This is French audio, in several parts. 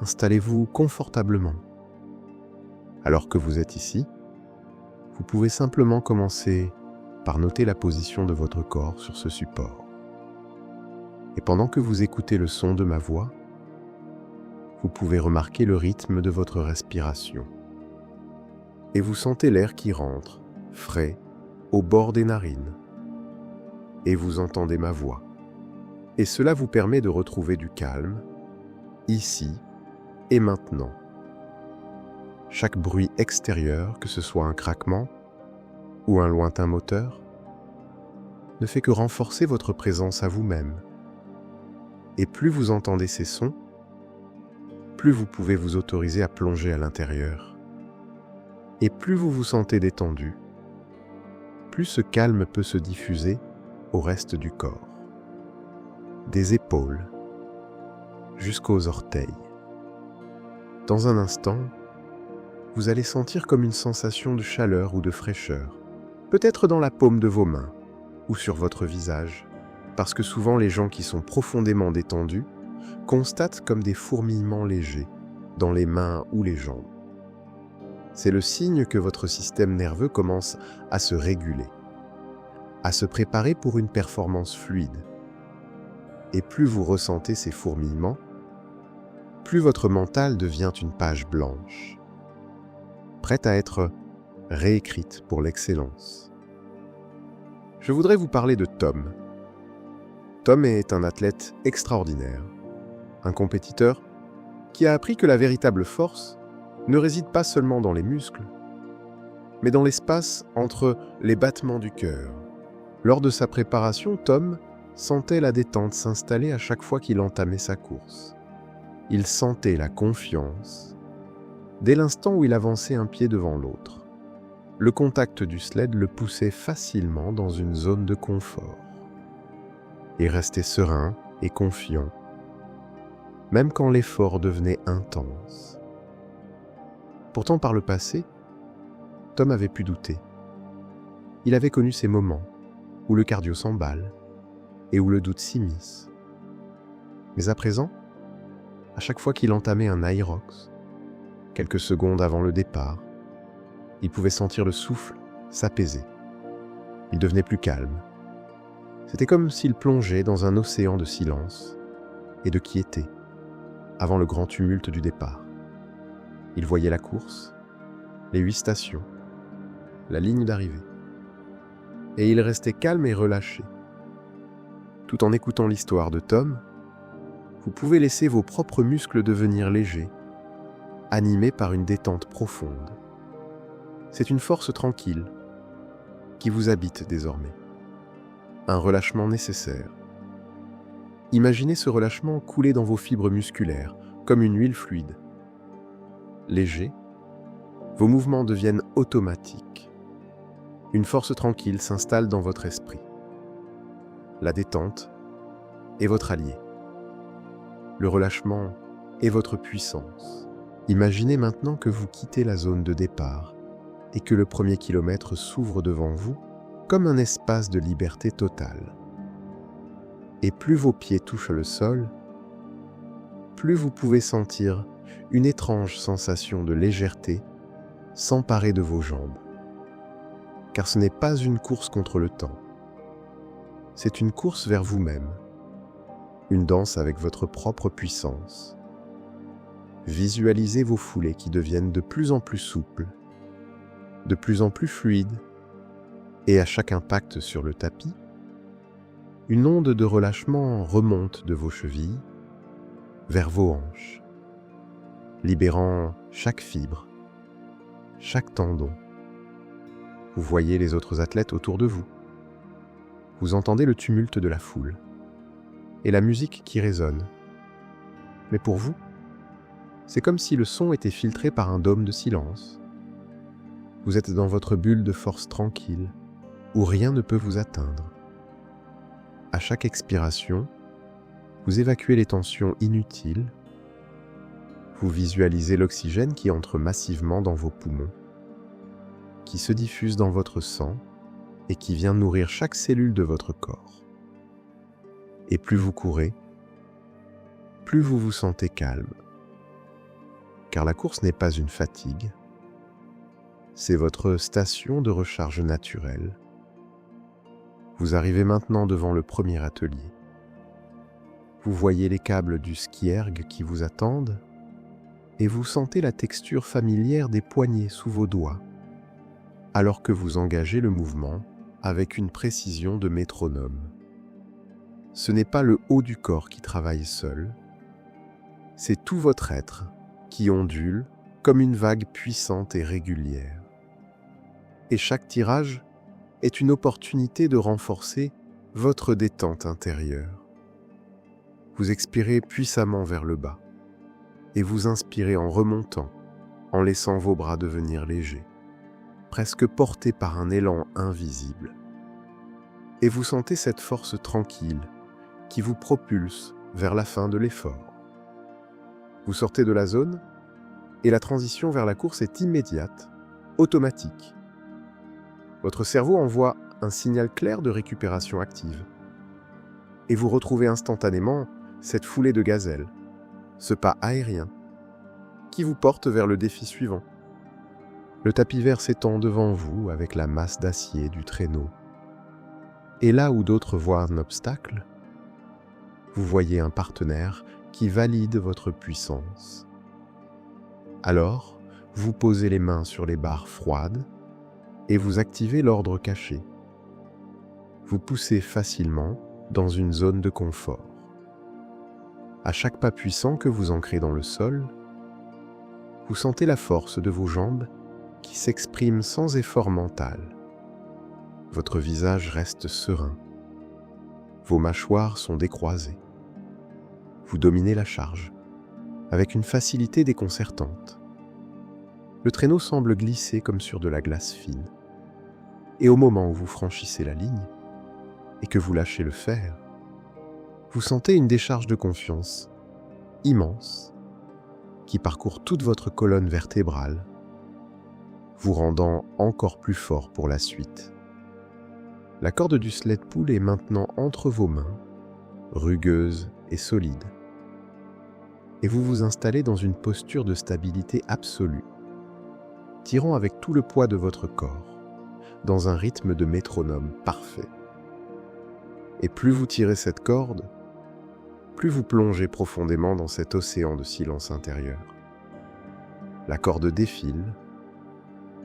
installez-vous confortablement. Alors que vous êtes ici, vous pouvez simplement commencer par noter la position de votre corps sur ce support. Et pendant que vous écoutez le son de ma voix, vous pouvez remarquer le rythme de votre respiration. Et vous sentez l'air qui rentre, frais, au bord des narines. Et vous entendez ma voix. Et cela vous permet de retrouver du calme, ici et maintenant. Chaque bruit extérieur, que ce soit un craquement ou un lointain moteur, ne fait que renforcer votre présence à vous-même. Et plus vous entendez ces sons, plus vous pouvez vous autoriser à plonger à l'intérieur. Et plus vous vous sentez détendu, plus ce calme peut se diffuser au reste du corps. Des épaules jusqu'aux orteils. Dans un instant, vous allez sentir comme une sensation de chaleur ou de fraîcheur, peut-être dans la paume de vos mains ou sur votre visage, parce que souvent les gens qui sont profondément détendus constatent comme des fourmillements légers dans les mains ou les jambes. C'est le signe que votre système nerveux commence à se réguler, à se préparer pour une performance fluide. Et plus vous ressentez ces fourmillements, plus votre mental devient une page blanche, prête à être réécrite pour l'excellence. Je voudrais vous parler de Tom. Tom est un athlète extraordinaire, un compétiteur qui a appris que la véritable force ne réside pas seulement dans les muscles, mais dans l'espace entre les battements du cœur. Lors de sa préparation, Tom sentait la détente s'installer à chaque fois qu'il entamait sa course. Il sentait la confiance dès l'instant où il avançait un pied devant l'autre. Le contact du sled le poussait facilement dans une zone de confort. Il restait serein et confiant, même quand l'effort devenait intense. Pourtant, par le passé, Tom avait pu douter. Il avait connu ces moments où le cardio s'emballe et où le doute s'immisce. Mais à présent, à chaque fois qu'il entamait un Aerox, quelques secondes avant le départ, il pouvait sentir le souffle s'apaiser. Il devenait plus calme. C'était comme s'il plongeait dans un océan de silence et de quiété avant le grand tumulte du départ. Il voyait la course, les 8 stations, la ligne d'arrivée. Et il restait calme et relâché. Tout en écoutant l'histoire de Tom, vous pouvez laisser vos propres muscles devenir légers, animés par une détente profonde. C'est une force tranquille qui vous habite désormais. Un relâchement nécessaire. Imaginez ce relâchement couler dans vos fibres musculaires, comme une huile fluide. Léger, vos mouvements deviennent automatiques. Une force tranquille s'installe dans votre esprit. La détente est votre allié. Le relâchement est votre puissance. Imaginez maintenant que vous quittez la zone de départ et que le premier kilomètre s'ouvre devant vous comme un espace de liberté totale. Et plus vos pieds touchent le sol, plus vous pouvez sentir une étrange sensation de légèreté s'emparer de vos jambes. Car ce n'est pas une course contre le temps. C'est une course vers vous-même, une danse avec votre propre puissance. Visualisez vos foulées qui deviennent de plus en plus souples, de plus en plus fluides, et à chaque impact sur le tapis, une onde de relâchement remonte de vos chevilles vers vos hanches, libérant chaque fibre, chaque tendon. Vous voyez les autres athlètes autour de vous. Vous entendez le tumulte de la foule et la musique qui résonne. Mais pour vous, c'est comme si le son était filtré par un dôme de silence. Vous êtes dans votre bulle de force tranquille, où rien ne peut vous atteindre. À chaque expiration, vous évacuez les tensions inutiles. Vous visualisez l'oxygène qui entre massivement dans vos poumons, qui se diffuse dans votre sang et qui vient nourrir chaque cellule de votre corps. Et plus vous courez, plus vous vous sentez calme, car la course n'est pas une fatigue, c'est votre station de recharge naturelle. Vous arrivez maintenant devant le premier atelier. Vous voyez les câbles du ski erg qui vous attendent et vous sentez la texture familière des poignets sous vos doigts, alors que vous engagez le mouvement avec une précision de métronome. Ce n'est pas le haut du corps qui travaille seul, c'est tout votre être qui ondule comme une vague puissante et régulière. Et chaque tirage est une opportunité de renforcer votre détente intérieure. Vous expirez puissamment vers le bas et vous inspirez en remontant, en laissant vos bras devenir légers, presque portés par un élan invisible. Et vous sentez cette force tranquille qui vous propulse vers la fin de l'effort. Vous sortez de la zone et la transition vers la course est immédiate, automatique. Votre cerveau envoie un signal clair de récupération active. Et vous retrouvez instantanément cette foulée de gazelle, ce pas aérien, qui vous porte vers le défi suivant. Le tapis vert s'étend devant vous avec la masse d'acier du traîneau. Et là où d'autres voient un obstacle, vous voyez un partenaire qui valide votre puissance. Alors, vous posez les mains sur les barres froides et vous activez l'ordre caché. Vous poussez facilement dans une zone de confort. À chaque pas puissant que vous ancrez dans le sol, vous sentez la force de vos jambes qui s'exprime sans effort mental. Votre visage reste serein. Vos mâchoires sont décroisées. Vous dominez la charge, avec une facilité déconcertante. Le traîneau semble glisser comme sur de la glace fine. Et au moment où vous franchissez la ligne, et que vous lâchez le fer, vous sentez une décharge de confiance immense qui parcourt toute votre colonne vertébrale, vous rendant encore plus fort pour la suite. La corde du sled pull est maintenant entre vos mains, rugueuse et solide, et vous vous installez dans une posture de stabilité absolue, tirant avec tout le poids de votre corps, dans un rythme de métronome parfait. Et plus vous tirez cette corde, plus vous plongez profondément dans cet océan de silence intérieur. La corde défile,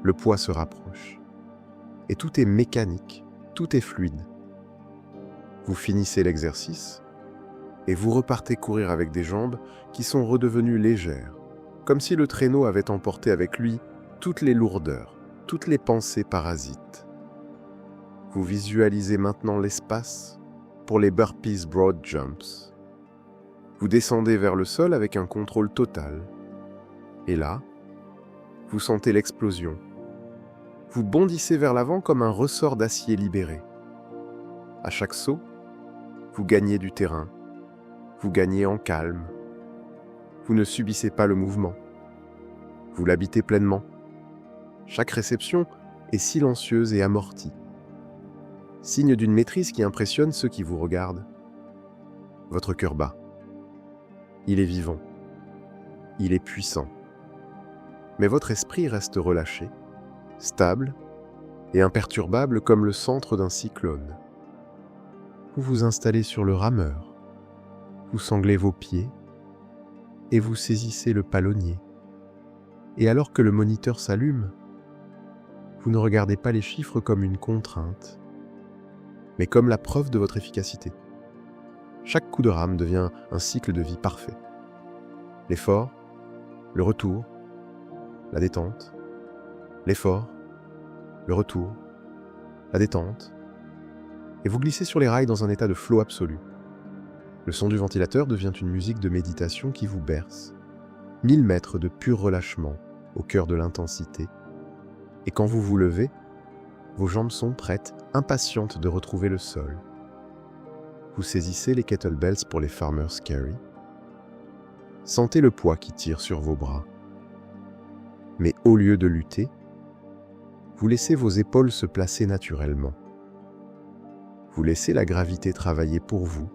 le poids se rapproche, et tout est mécanique, tout est fluide. Vous finissez l'exercice, et vous repartez courir avec des jambes qui sont redevenues légères, comme si le traîneau avait emporté avec lui toutes les lourdeurs, toutes les pensées parasites. Vous visualisez maintenant l'espace pour les burpees broad jumps. Vous descendez vers le sol avec un contrôle total. Et là, vous sentez l'explosion. Vous bondissez vers l'avant comme un ressort d'acier libéré. À chaque saut, vous gagnez du terrain. Vous gagnez en calme. Vous ne subissez pas le mouvement. Vous l'habitez pleinement. Chaque réception est silencieuse et amortie. Signe d'une maîtrise qui impressionne ceux qui vous regardent. Votre cœur bat. Il est vivant. Il est puissant. Mais votre esprit reste relâché, stable et imperturbable comme le centre d'un cyclone. Vous vous installez sur le rameur. Vous sanglez vos pieds et vous saisissez le palonnier. Et alors que le moniteur s'allume, vous ne regardez pas les chiffres comme une contrainte, mais comme la preuve de votre efficacité. Chaque coup de rame devient un cycle de vie parfait. L'effort, le retour, la détente, l'effort, le retour, la détente, et vous glissez sur les rails dans un état de flow absolu. Le son du ventilateur devient une musique de méditation qui vous berce. 1000 mètres de pur relâchement au cœur de l'intensité. Et quand vous vous levez, vos jambes sont prêtes, impatientes de retrouver le sol. Vous saisissez les kettlebells pour les farmer's carry. Sentez le poids qui tire sur vos bras. Mais au lieu de lutter, vous laissez vos épaules se placer naturellement. Vous laissez la gravité travailler pour vous,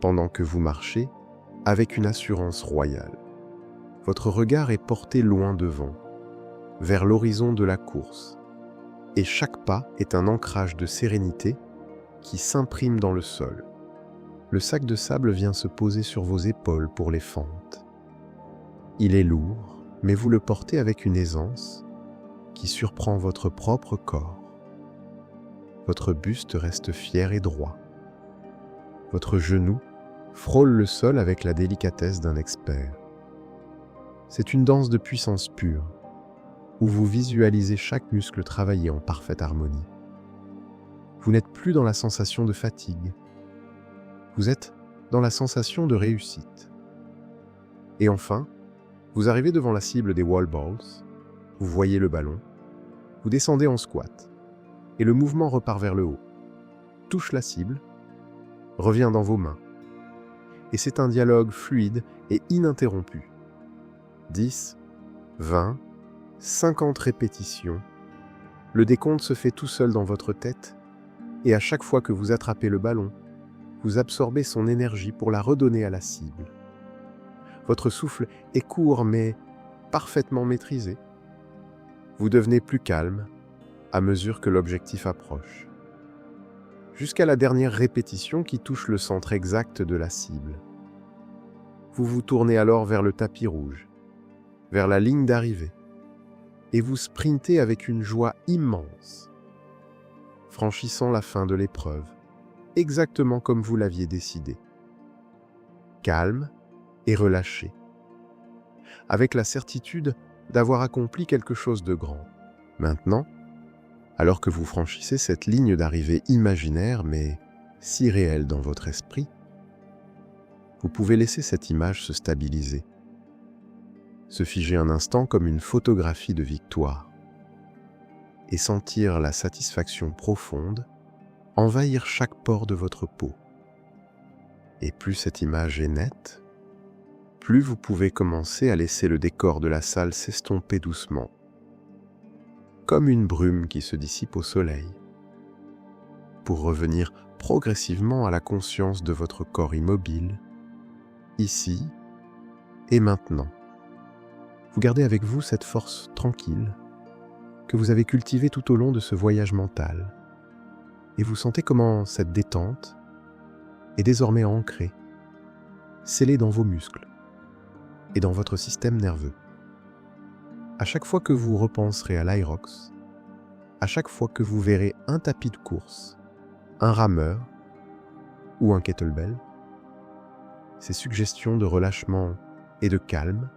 pendant que vous marchez avec une assurance royale. Votre regard est porté loin devant, vers l'horizon de la course, et chaque pas est un ancrage de sérénité qui s'imprime dans le sol. Le sac de sable vient se poser sur vos épaules pour les fentes. Il est lourd, mais vous le portez avec une aisance qui surprend votre propre corps. Votre buste reste fier et droit. Votre genou frôle le sol avec la délicatesse d'un expert. C'est une danse de puissance pure, où vous visualisez chaque muscle travailler en parfaite harmonie. Vous n'êtes plus dans la sensation de fatigue. Vous êtes dans la sensation de réussite. Et enfin, vous arrivez devant la cible des wall balls, vous voyez le ballon, vous descendez en squat, et le mouvement repart vers le haut, touche la cible, revient dans vos mains. Et c'est un dialogue fluide et ininterrompu. 10, 20, 50 répétitions. Le décompte se fait tout seul dans votre tête, et à chaque fois que vous attrapez le ballon, vous absorbez son énergie pour la redonner à la cible. Votre souffle est court mais parfaitement maîtrisé. Vous devenez plus calme à mesure que l'objectif approche, jusqu'à la dernière répétition qui touche le centre exact de la cible. Vous vous tournez alors vers le tapis rouge, vers la ligne d'arrivée, et vous sprintez avec une joie immense, franchissant la fin de l'épreuve, exactement comme vous l'aviez décidé. Calme et relâché, avec la certitude d'avoir accompli quelque chose de grand. Maintenant, alors que vous franchissez cette ligne d'arrivée imaginaire mais si réelle dans votre esprit, vous pouvez laisser cette image se stabiliser, se figer un instant comme une photographie de victoire, et sentir la satisfaction profonde envahir chaque pore de votre peau. Et plus cette image est nette, plus vous pouvez commencer à laisser le décor de la salle s'estomper doucement, comme une brume qui se dissipe au soleil, pour revenir progressivement à la conscience de votre corps immobile, ici et maintenant. Vous gardez avec vous cette force tranquille que vous avez cultivée tout au long de ce voyage mental, et vous sentez comment cette détente est désormais ancrée, scellée dans vos muscles et dans votre système nerveux. À chaque fois que vous repenserez à l'Aerox, à chaque fois que vous verrez un tapis de course, un rameur ou un kettlebell, ces suggestions de relâchement et de calme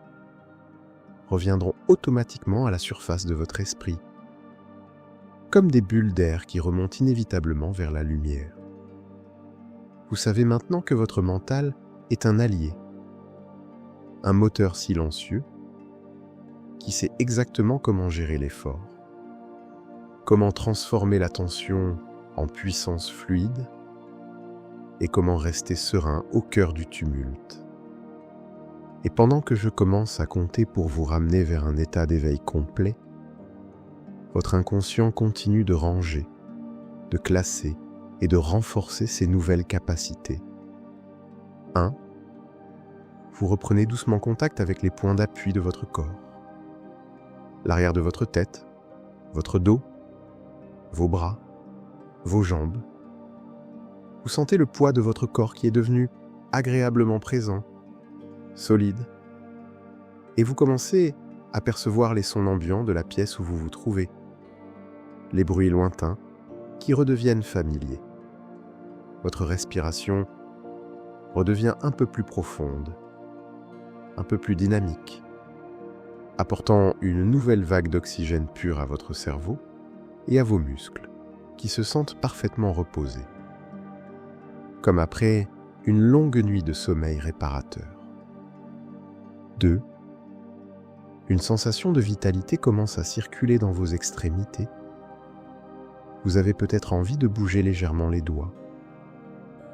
reviendront automatiquement à la surface de votre esprit, comme des bulles d'air qui remontent inévitablement vers la lumière. Vous savez maintenant que votre mental est un allié, un moteur silencieux qui sait exactement comment gérer l'effort, comment transformer la tension en puissance fluide et comment rester serein au cœur du tumulte. Et pendant que je commence à compter pour vous ramener vers un état d'éveil complet, votre inconscient continue de ranger, de classer et de renforcer ses nouvelles capacités. 1. Vous reprenez doucement contact avec les points d'appui de votre corps. L'arrière de votre tête, votre dos, vos bras, vos jambes. Vous sentez le poids de votre corps qui est devenu agréablement présent, solide, et vous commencez à percevoir les sons ambiants de la pièce où vous vous trouvez, les bruits lointains qui redeviennent familiers. Votre respiration redevient un peu plus profonde, un peu plus dynamique, apportant une nouvelle vague d'oxygène pur à votre cerveau et à vos muscles, qui se sentent parfaitement reposés, comme après une longue nuit de sommeil réparateur. 2. Une sensation de vitalité commence à circuler dans vos extrémités. Vous avez peut-être envie de bouger légèrement les doigts,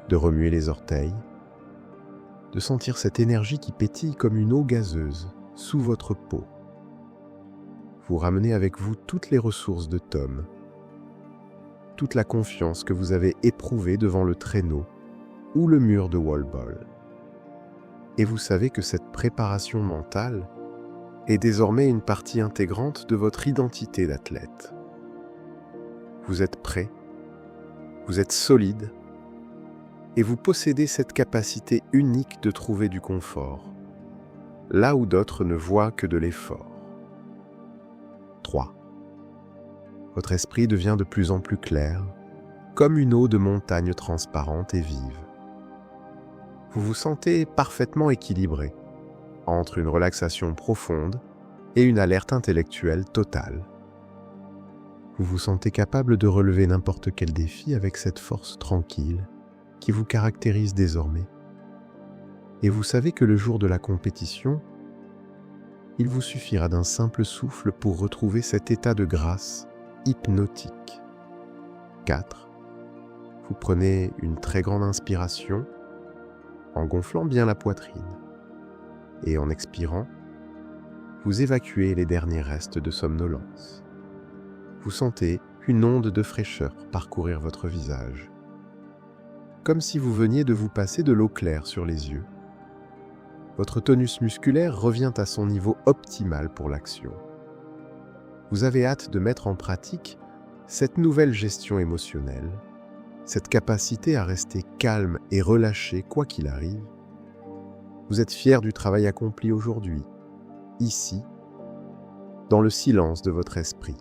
de remuer les orteils, de sentir cette énergie qui pétille comme une eau gazeuse sous votre peau. Vous ramenez avec vous toutes les ressources de Tom, toute la confiance que vous avez éprouvée devant le traîneau ou le mur de wall ball. Et vous savez que cette préparation mentale est désormais une partie intégrante de votre identité d'athlète. Vous êtes prêt, vous êtes solide et vous possédez cette capacité unique de trouver du confort, là où d'autres ne voient que de l'effort. 3. Votre esprit devient de plus en plus clair, comme une eau de montagne transparente et vive. Vous vous sentez parfaitement équilibré entre une relaxation profonde et une alerte intellectuelle totale. Vous vous sentez capable de relever n'importe quel défi avec cette force tranquille qui vous caractérise désormais. Et vous savez que le jour de la compétition, il vous suffira d'un simple souffle pour retrouver cet état de grâce hypnotique. 4. Vous prenez une très grande inspiration en gonflant bien la poitrine et en expirant, vous évacuez les derniers restes de somnolence. Vous sentez une onde de fraîcheur parcourir votre visage, comme si vous veniez de vous passer de l'eau claire sur les yeux. Votre tonus musculaire revient à son niveau optimal pour l'action. Vous avez hâte de mettre en pratique cette nouvelle gestion émotionnelle, cette capacité à rester calme et relâché quoi qu'il arrive. Vous êtes fier du travail accompli aujourd'hui, ici, dans le silence de votre esprit.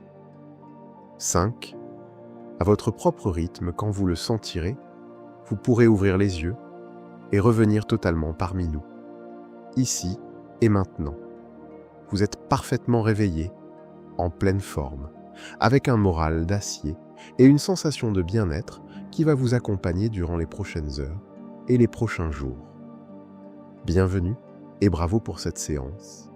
5. À votre propre rythme, quand vous le sentirez, vous pourrez ouvrir les yeux et revenir totalement parmi nous, ici et maintenant. Vous êtes parfaitement réveillé, en pleine forme, avec un moral d'acier et une sensation de bien-être qui va vous accompagner durant les prochaines heures et les prochains jours. Bienvenue et bravo pour cette séance.